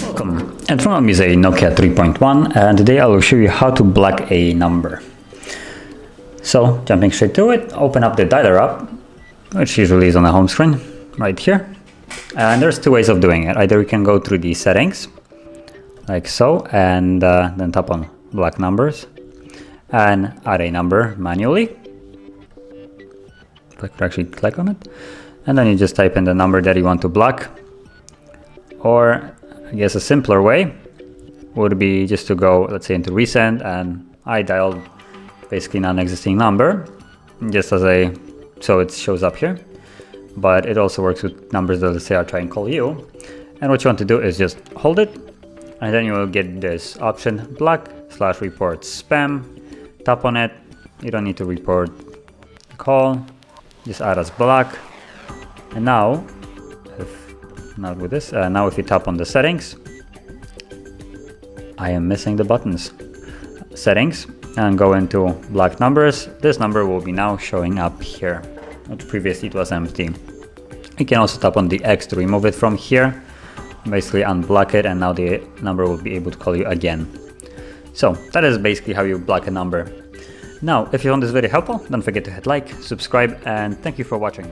Welcome, and from me is a NOKIA 3.1, and today I will show you how to block a number. So, jumping straight to it, open up the dialer app, which usually is on the home screen, right here. And there's two ways of doing it. Either you can go through the settings, like so, and then tap on block numbers, and add a number manually. I could actually click on it, and then you just type in the number that you want to block. Or I guess a simpler way would be just to go, let's say, into recent, and I dialed basically non-existing number, just as a, so it shows up here. But it also works with numbers that, let's say, I'll try and call you. And what you want to do is just hold it, and then you will get this option, block/report spam. Tap on it. You don't need to report the call, just add as block. And now, not with this, now if you tap on the settings, I am missing the buttons. Settings, and go into block numbers. This number will be now showing up here, which previously it was empty. You can also tap on the X to remove it from here, basically unblock it, and now the number will be able to call you again. So that is basically how you block a number. Now, if you found this video helpful, don't forget to hit like, subscribe, and thank you for watching.